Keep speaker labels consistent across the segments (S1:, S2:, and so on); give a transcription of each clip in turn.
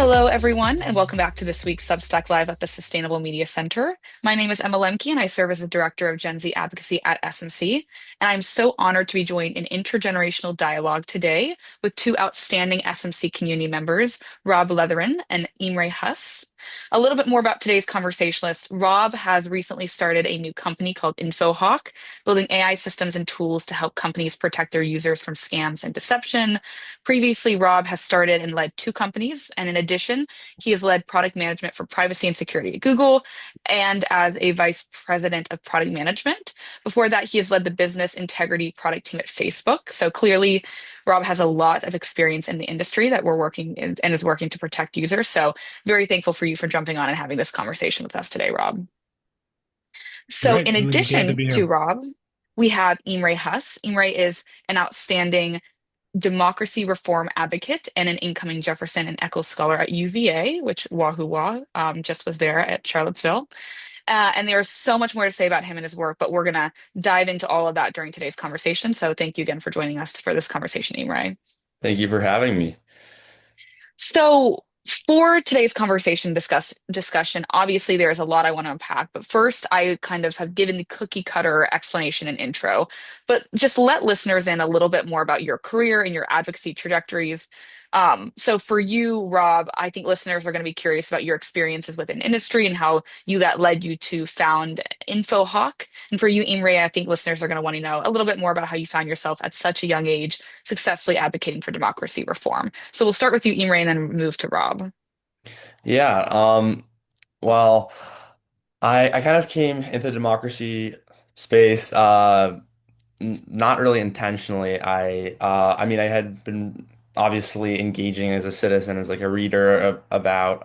S1: Hello, everyone, and welcome back to this week's Substack Live at the Sustainable Media Center. My name is Emma Lemke, and I serve as the Director of Gen Z Advocacy at SMC. And I'm so honored to be joined in intergenerational dialogue today with two outstanding SMC community members, Rob Leathern and Imre Huss. A little bit more about today's conversationalist. Rob has recently started a new company called InfoHawk, building AI systems and tools to help companies protect their users from scams and deception. Previously, Rob has started and led two companies, and in addition, he has led product management for privacy and security at Google and as a vice president of product management. Before that, he has led the business integrity product team at Facebook. So clearly, Rob has a lot of experience in the industry that we're working in and is working to protect users. So very thankful for you for jumping on and having this conversation with us today, Rob. So
S2: Great.
S1: in
S2: Really glad to
S1: addition
S2: be
S1: to
S2: here.
S1: Rob, we have Imre Huss. Imre is an outstanding democracy reform advocate and an incoming Jefferson and Eccles Scholar at UVA, which Wahoo Wah just was there at Charlottesville. And there's so much more to say about him and his work, but we're going to dive into all of that during today's conversation. So thank you again for joining us for this conversation, Imre.
S3: Thank you for having me.
S1: So for today's discussion, obviously there's a lot I want to unpack, but first I kind of have given the cookie cutter explanation and intro, but just let listeners in a little bit more about your career and your advocacy trajectories. So for you, Rob, I think listeners are going to be curious about your experiences within industry and how that led you to found InfoHawk. And for you, Imre, I think listeners are going to want to know a little bit more about how you found yourself at such a young age successfully advocating for democracy reform. So we'll start with you, Imre, and then move to Rob.
S3: Yeah, well, I kind of came into the democracy space not really intentionally. I mean I had been obviously engaging as a citizen, as like a reader about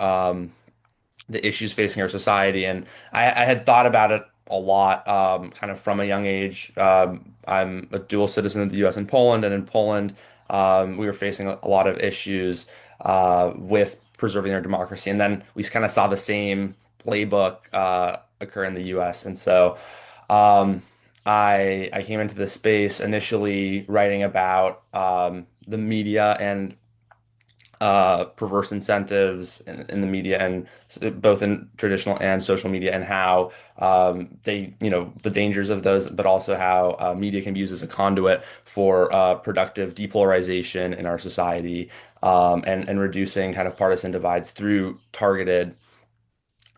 S3: the issues facing our society. And I had thought about it a lot, kind of from a young age. I'm a dual citizen of the US and Poland, and in Poland, we were facing a lot of issues with preserving our democracy. And then we kind of saw the same playbook occur in the US. And so I came into this space initially writing about the media and perverse incentives in the media, and both in traditional and social media, and how the dangers of those, but also how media can be used as a conduit for productive depolarization in our society, and reducing kind of partisan divides through targeted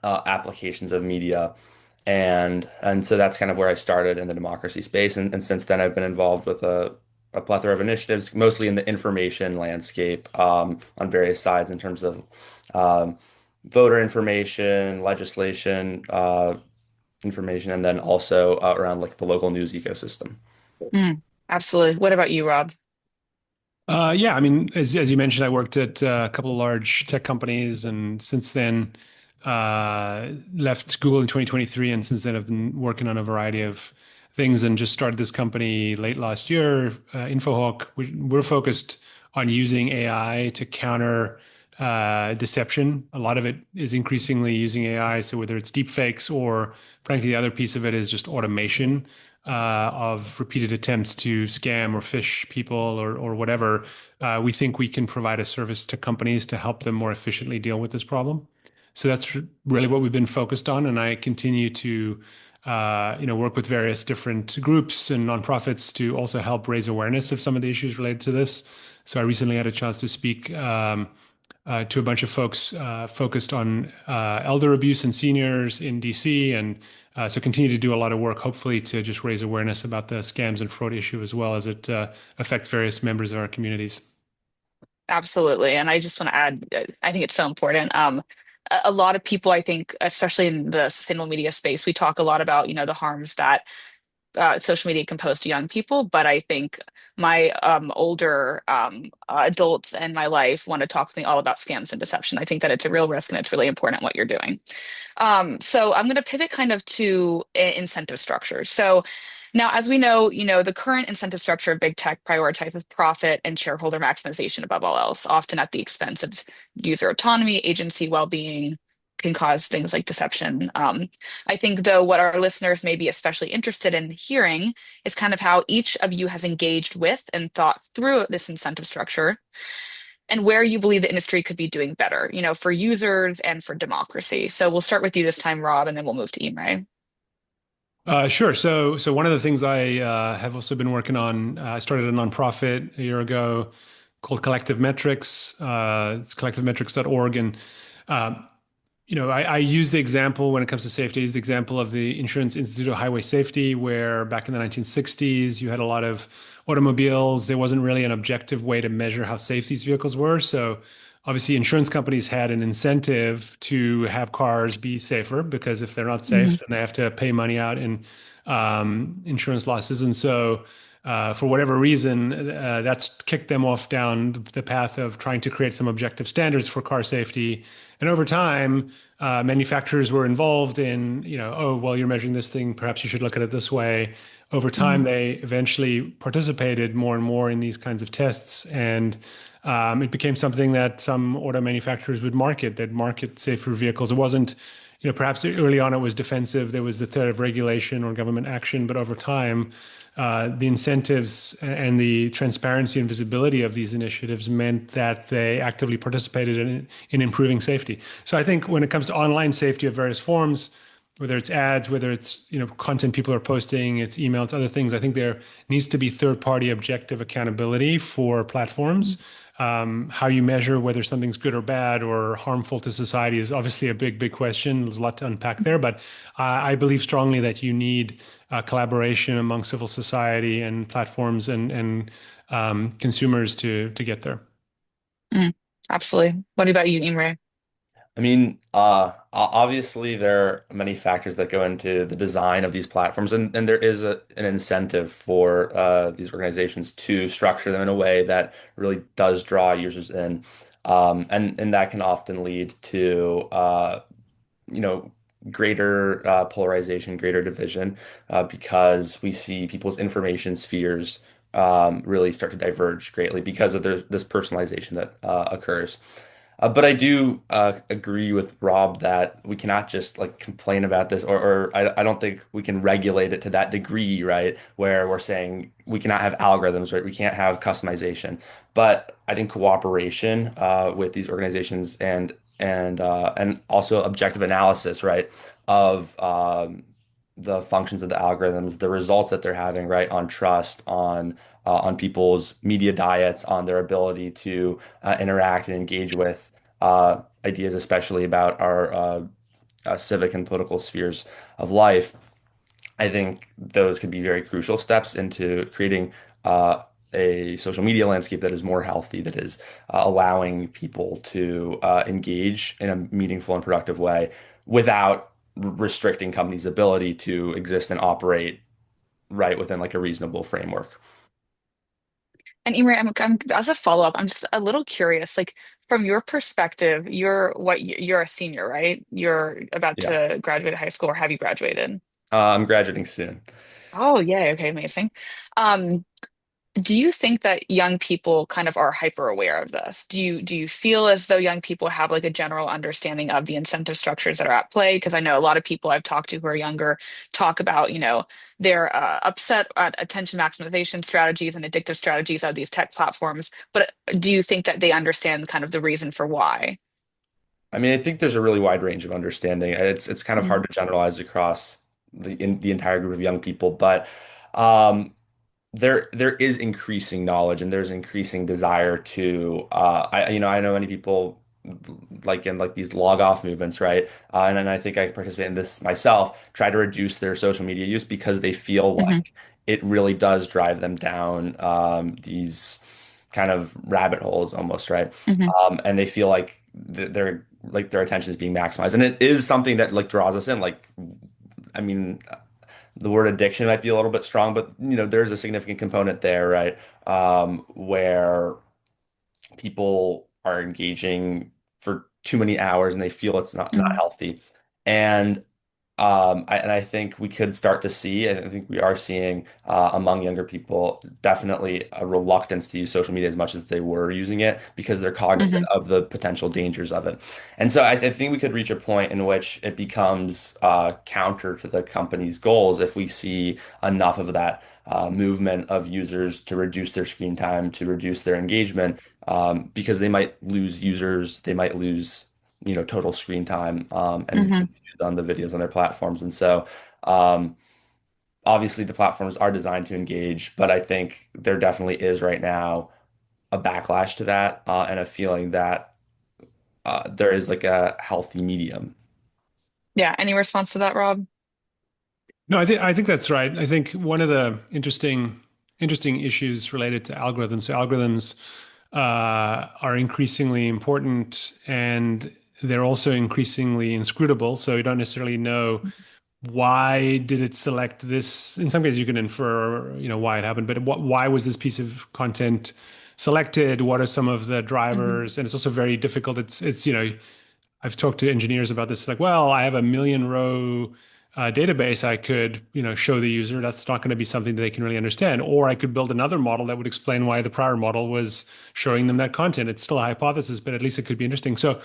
S3: applications of media. And so that's kind of where I started in the democracy space. And since then, I've been involved with a plethora of initiatives, mostly in the information landscape, on various sides in terms of um, voter information, legislation, information, and then also around like the local news ecosystem.
S1: Mm, absolutely. What about you, Rob?
S2: Yeah, I mean, as you mentioned, I worked at a couple of large tech companies, and since then, left Google in 2023, and since then, I've been working on a variety of things, and just started this company late last year, InfoHawk. We're focused on using AI to counter deception. A lot of it is increasingly using AI. So whether it's deepfakes or, frankly, the other piece of it is just automation of repeated attempts to scam or phish people or whatever, we think we can provide a service to companies to help them more efficiently deal with this problem. So that's really what we've been focused on, and I continue to, work with various different groups and nonprofits to also help raise awareness of some of the issues related to this. So I recently had a chance to speak to a bunch of folks focused on elder abuse and seniors in DC, and so continue to do a lot of work, hopefully to just raise awareness about the scams and fraud issue as well as it affects various members of our communities.
S1: Absolutely. And I just want to add, I think it's so important. A lot of people, I think, especially in the sustainable media space, we talk a lot about, the harms that social media can pose to young people. But I think my older adults in my life want to talk with me all about scams and deception. I think that it's a real risk and it's really important what you're doing. So I'm going to pivot kind of to incentive structures. So now, as we know, the current incentive structure of big tech prioritizes profit and shareholder maximization above all else, often at the expense of user autonomy, agency, well-being, can cause things like deception. I think, though, what our listeners may be especially interested in hearing is kind of how each of you has engaged with and thought through this incentive structure and where you believe the industry could be doing better, for users and for democracy. So we'll start with you this time, Rob, and then we'll move to Imre.
S2: Sure. So one of the things I have also been working on, I started a nonprofit a year ago called Collective Metrics. It's collectivemetrics.org. And uh, I use the example when it comes to safety, I use the example of the Insurance Institute of Highway Safety, where back in the 1960s, you had a lot of automobiles. There wasn't really an objective way to measure how safe these vehicles were. So obviously, insurance companies had an incentive to have cars be safer because if they're not safe,
S1: Mhm.
S2: then they have to pay money out in insurance losses. And so for whatever reason, that's kicked them off down the path of trying to create some objective standards for car safety. And over time, manufacturers were involved in, oh, well, you're measuring this thing, perhaps you should look at it this way. Over time,
S1: Mhm.
S2: they eventually participated more and more in these kinds of tests, and it became something that some auto manufacturers would market. They'd market safer vehicles. It wasn't, perhaps early on it was defensive. There was the threat of regulation or government action, but over time, the incentives and the transparency and visibility of these initiatives meant that they actively participated in improving safety. So I think when it comes to online safety of various forms, whether it's ads, whether it's content people are posting, it's email, it's other things. I think there needs to be third-party objective accountability for platforms. How you measure whether something's good or bad or harmful to society is obviously a big, big question. There's a lot to unpack there, but I believe strongly that you need collaboration among civil society and platforms and consumers to get there.
S1: Mm, absolutely. What about you, Imre?
S3: I mean, obviously there are many factors that go into the design of these platforms, and there is an incentive for these organizations to structure them in a way that really does draw users in, and that can often lead to you know, greater polarization, greater division, because we see people's information spheres really start to diverge greatly because of this personalization that occurs. But I do agree with Rob that we cannot just like complain about this, or I don't think we can regulate it to that degree, right? Where we're saying we cannot have algorithms, right? We can't have customization. But I think cooperation with these organizations and also objective analysis, right, of the functions of the algorithms, the results that they're having, right, on trust, on people's media diets, on their ability to interact and engage with ideas, especially about our civic and political spheres of life. I think those could be very crucial steps into creating a social media landscape that is more healthy, that is allowing people to engage in a meaningful and productive way without restricting companies' ability to exist and operate right within like a reasonable framework.
S1: And Imre, as a follow-up, I'm just a little curious, like from your perspective, you're a senior, right? You're about
S3: Yeah.
S1: to graduate high school, or have you graduated?
S3: I'm graduating soon.
S1: Oh, yay. Okay, amazing. Um, Do you think that young people kind of are hyper aware of this? Do you feel as though young people have like a general understanding of the incentive structures that are at play? Because I know a lot of people I've talked to who are younger talk about, they're upset at attention maximization strategies and addictive strategies of these tech platforms. But do you think that they understand kind of the reason for why?
S3: I mean, I think there's a really wide range of understanding. It's kind of
S1: Mhm.
S3: hard to generalize across the entire group of young people, but um, there is increasing knowledge and there's increasing desire to I know many people like in like these log off movements, right? And then I think I participate in this myself, try to reduce their social media use because they feel
S1: Mhm.
S3: like it really does drive them down these kind of rabbit holes almost, right?
S1: Mhm.
S3: And they feel like their attention is being maximized, and it is something that like draws us in. Like, I mean, the word addiction might be a little bit strong, but there's a significant component there, right? Where people are engaging for too many hours and they feel it's not
S1: Mhm.
S3: healthy. And and I think we could start to see, and I think we are seeing among younger people definitely a reluctance to use social media as much as they were using it because they're cognizant
S1: Hmm.
S3: of the potential dangers of it. And so I think we could reach a point in which it becomes counter to the company's goals if we see enough of that movement of users to reduce their screen time, to reduce their engagement, because they might lose users, they might lose, total screen time, and
S1: Hmm.
S3: on the videos on their platforms. And so, um, obviously, the platforms are designed to engage, but I think there definitely is right now a backlash to that, and a feeling that there is like a healthy medium.
S1: Yeah. Any response to that, Rob?
S2: No, I think that's right. I think one of the interesting issues related to algorithms. So algorithms are increasingly important, and they're also increasingly inscrutable. So you don't necessarily know why did it select this. In some cases, you can infer, why it happened, but why was this piece of content selected? What are some of the
S1: Hmm.
S2: drivers? And it's also very difficult. It's I've talked to engineers about this. Like, well, I have a million row database I could, show the user. That's not going to be something that they can really understand. Or I could build another model that would explain why the prior model was showing them that content. It's still a hypothesis, but at least it could be interesting. So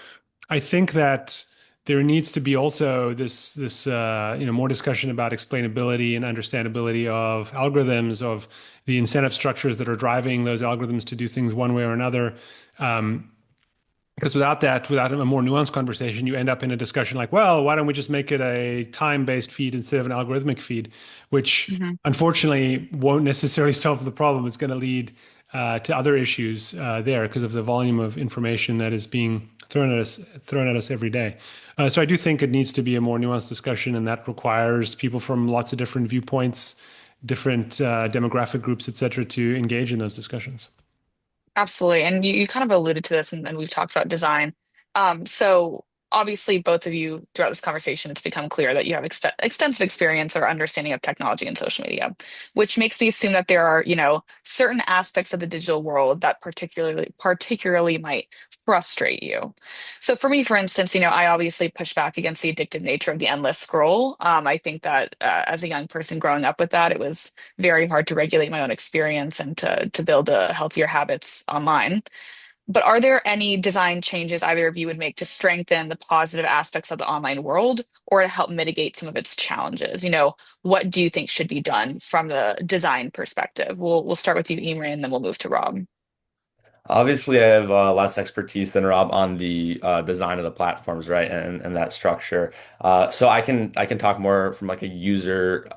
S2: I think that there needs to be also this more discussion about explainability and understandability of algorithms, of the incentive structures that are driving those algorithms to do things one way or another. Um, because without that, without a more nuanced conversation, you end up in a discussion like, well, why don't we just make it a time-based feed instead of an algorithmic feed, which
S1: Hmm.
S2: unfortunately won't necessarily solve the problem. It's going to lead to other issues there because of the volume of information that is being thrown at us every day. So I do think it needs to be a more nuanced discussion, and that requires people from lots of different viewpoints, different demographic groups, et cetera, to engage in those discussions.
S1: Absolutely. And you kind of alluded to this, and we've talked about design. So obviously, both of you throughout this conversation, it's become clear that you have extensive experience or understanding of technology and social media, which makes me assume that there are, certain aspects of the digital world that particularly might frustrate you. So for me, for instance, I obviously push back against the addictive nature of the endless scroll. I think that as a young person growing up with that, it was very hard to regulate my own experience and to build healthier habits online. But are there any design changes either of you would make to strengthen the positive aspects of the online world or to help mitigate some of its challenges? What do you think should be done from the design perspective? We'll start with you, Imre, and then we'll move to Rob.
S3: Obviously, I have less expertise than Rob on the design of the platforms, right, and that structure. So I can talk more from like a user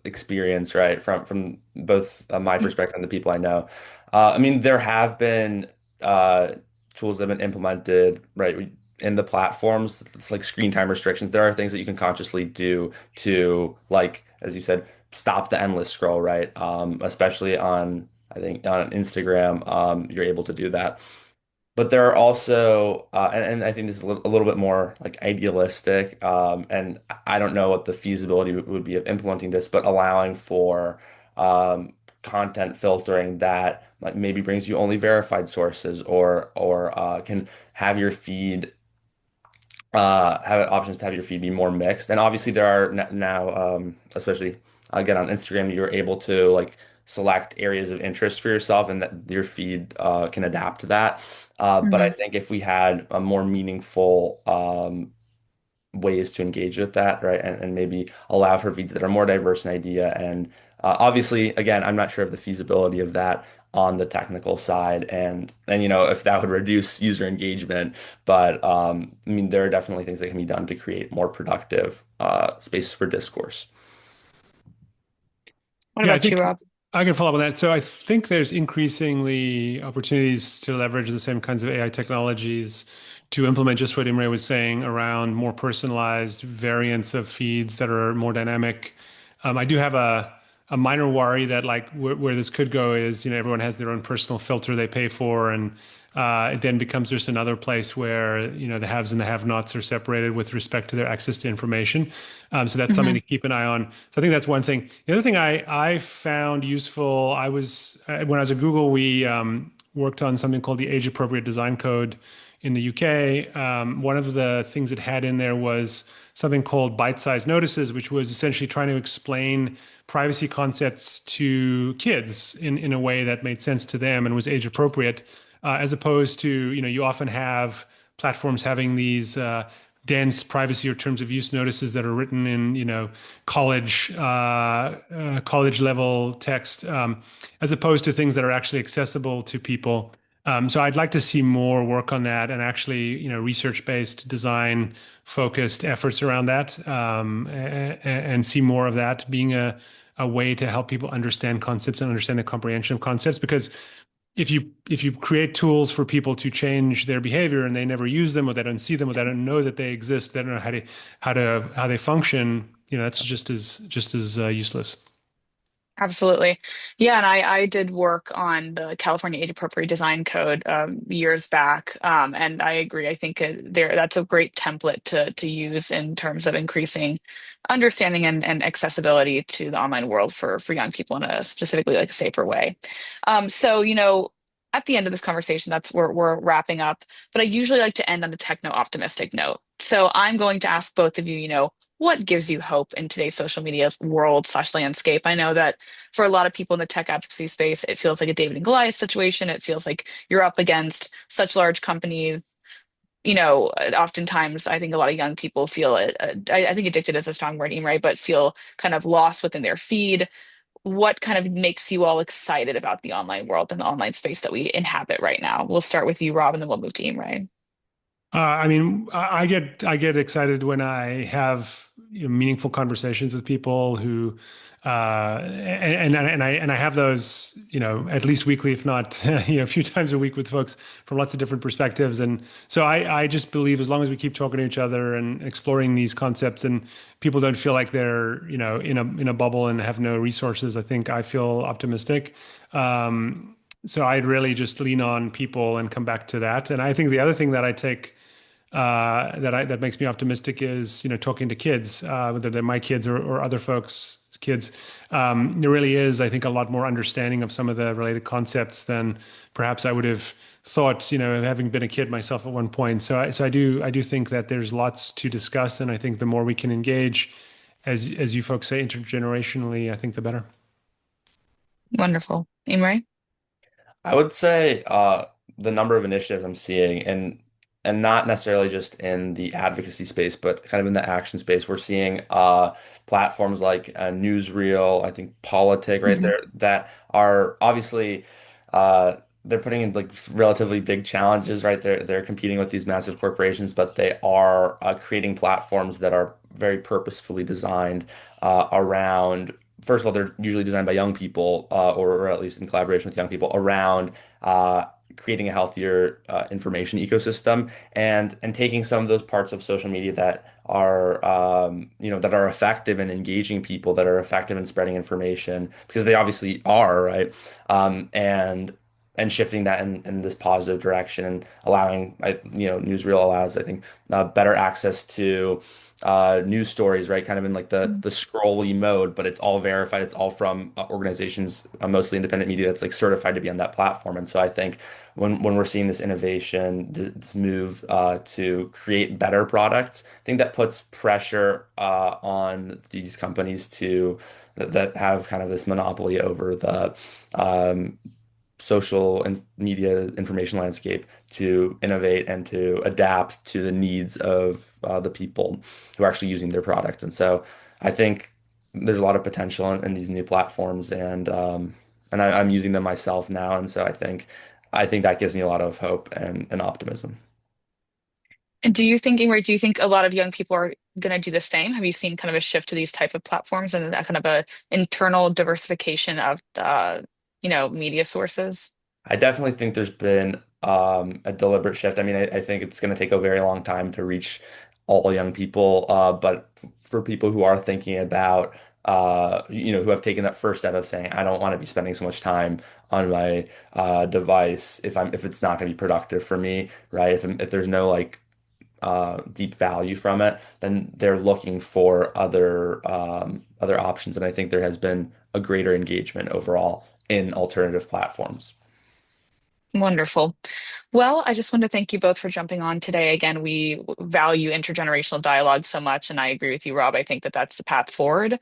S3: experience, right, from both my perspective and the people I know. I mean, there have been uh, tools that have been implemented, right, in the platforms, it's like screen time restrictions. There are things that you can consciously do to, like, as you said, stop the endless scroll, right? Especially on, I think, on Instagram, you're able to do that. But there are also, and I think this is a little bit more like idealistic, and I don't know what the feasibility would be of implementing this, but allowing for content filtering that like maybe brings you only verified sources, or can have your feed have options to have your feed be more mixed. And obviously there are now, especially again on Instagram, you're able to like select areas of interest for yourself, and that your feed can adapt to that. But I
S1: Hmm.
S3: think if we had a more meaningful ways to engage with that, right? And maybe allow for feeds that are more diverse in idea. And obviously, again, I'm not sure of the feasibility of that on the technical side, and if that would reduce user engagement. But I mean, there are definitely things that can be done to create more productive spaces for discourse.
S1: What
S2: Yeah, I
S1: about you,
S2: think
S1: Rob?
S2: I can follow up on that. So I think there's increasingly opportunities to leverage the same kinds of AI technologies to implement just what Imre was saying around more personalized variants of feeds that are more dynamic. I do have a minor worry that like where this could go is, everyone has their own personal filter they pay for, and it then becomes just another place where, the haves and the have-nots are separated with respect to their access to information. So that's something to
S1: Hmm.
S2: keep an eye on. So I think that's one thing. The other thing I found useful, when I was at Google, we worked on something called the age-appropriate design code in the UK. One of the things it had in there was something called bite-sized notices, which was essentially trying to explain privacy concepts to kids in a way that made sense to them and was age appropriate, as opposed to, you often have platforms having these dense privacy or terms of use notices that are written in, college level text, as opposed to things that are actually accessible to people. So I'd like to see more work on that and actually, research-based design focused efforts around that, and see more of that being a way to help people understand concepts and understand the comprehension of concepts. Because if you create tools for people to change their behavior and they never use them or they don't see them or they don't know that they exist, they don't know how they function, that's just as useless.
S1: Absolutely. Yeah, and I did work on the California Age Appropriate Design Code years back. And I agree. I think that's a great template to use in terms of increasing understanding and accessibility to the online world for young people in a specifically like a safer way. So, at the end of this conversation, that's where we're wrapping up, but I usually like to end on a techno optimistic note. So I'm going to ask both of you, what gives you hope in today's social media world slash landscape? I know that for a lot of people in the tech advocacy space, it feels like a David and Goliath situation. It feels like you're up against such large companies. Oftentimes I think a lot of young people feel it. I think addicted is a strong word, Imre, but feel kind of lost within their feed. What kind of makes you all excited about the online world and the online space that we inhabit right now? We'll start with you, Rob, and then we'll move to Imre.
S2: I mean, I get excited when I have meaningful conversations with people who, and I have those at least weekly, if not a few times a week with folks from lots of different perspectives. And so I just believe as long as we keep talking to each other and exploring these concepts, and people don't feel like they're in a bubble and have no resources, I feel optimistic. So I'd really just lean on people and come back to that. And I think the other thing that I take that makes me optimistic is talking to kids, whether they're my kids or other folks' kids. There really is, I think, a lot more understanding of some of the related concepts than perhaps I would have thought. Having been a kid myself at one point. So I do think that there's lots to discuss, and I think the more we can engage, as you folks say, intergenerationally, I think the better.
S1: Wonderful. Imre?
S3: I would say the number of initiatives I'm seeing, and not necessarily just in the advocacy space, but kind of in the action space. We're seeing platforms like Newsreel, I think Politic right
S1: Mhm.
S3: there, that are obviously they're putting in like relatively big challenges, right? They're competing with these massive corporations, but they are creating platforms that are very purposefully designed around. First of all, they're usually designed by young people, or at least in collaboration with young people, around creating a healthier information ecosystem, and taking some of those parts of social media that are that are effective in engaging people, that are effective in spreading information, because they obviously are, right? And shifting that in this positive direction, and allowing, Newsreel allows, I think, better access to news stories, right? Kind of in like the scrolly mode, but it's all verified. It's all from organizations, mostly independent media, that's like certified to be on that platform. And so I think when we're seeing this innovation, this move to create better products, I think that puts pressure on these companies that have kind of this monopoly over the social and media information landscape, to innovate and to adapt to the needs of the people who are actually using their product. And so I think there's a lot of potential in these new platforms, and I'm using them myself now. And so I think that gives me a lot of hope and optimism.
S1: And do you think, Ingrid, do you think a lot of young people are going to do the same? Have you seen kind of a shift to these type of platforms and that kind of a internal diversification of media sources?
S3: I definitely think there's been a deliberate shift. I mean, I think it's going to take a very long time to reach all young people, but for people who are thinking about, who have taken that first step of saying, I don't want to be spending so much time on my device if it's not going to be productive for me, right? If there's no like deep value from it, then they're looking for other options, and I think there has been a greater engagement overall in alternative platforms.
S1: Wonderful. Well, I just want to thank you both for jumping on today. Again, we value intergenerational dialogue so much, and I agree with you, Rob. I think that that's the path forward.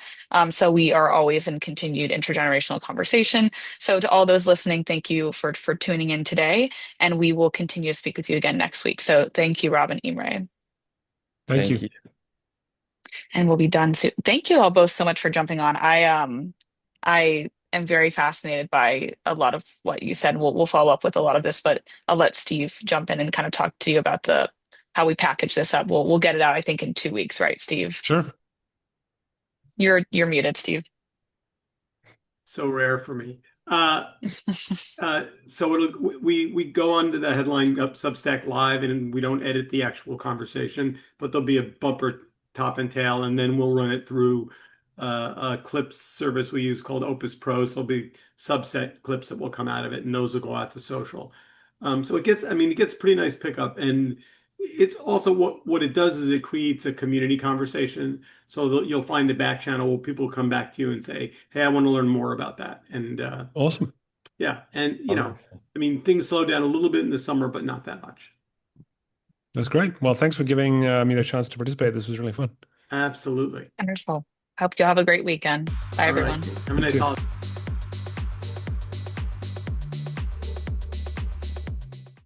S1: So we are always in continued intergenerational conversation. So to all those listening, thank you for tuning in today, and we will continue to speak with you again next week. So thank you, Rob and Imre,
S2: Thank
S3: Thank
S2: you.
S3: you.
S1: and we'll be done soon. Thank you all both so much for jumping on. I am very fascinated by a lot of what you said. We'll follow up with a lot of this, but I'll let Steve jump in and kind of talk to you about the how we package this up. We'll get it out, I think, in 2 weeks, right, Steve?
S2: Sure.
S1: You're muted, Steve.
S4: So rare for me. So we go onto the headline up Substack Live, and we don't edit the actual conversation, but there'll be a bumper top and tail, and then we'll run it through a clips service we use called Opus Pro. So there'll be subset clips that will come out of it, and those will go out to social. So it gets pretty nice pickup, and it's also what it does is it creates a community conversation. So you'll find a back channel where people come back to you and say, "Hey, I want to learn more about that." And
S2: Awesome.
S4: yeah, and
S3: Wonderful.
S4: things slow down a little bit in the summer, but not that much.
S2: That's great. Well, thanks for giving me the chance to participate. This was really fun.
S4: Absolutely.
S1: Wonderful. Hope you have a great weekend. Bye,
S4: All right.
S1: everyone.
S4: Have a
S2: You
S4: nice
S2: too.
S4: holiday.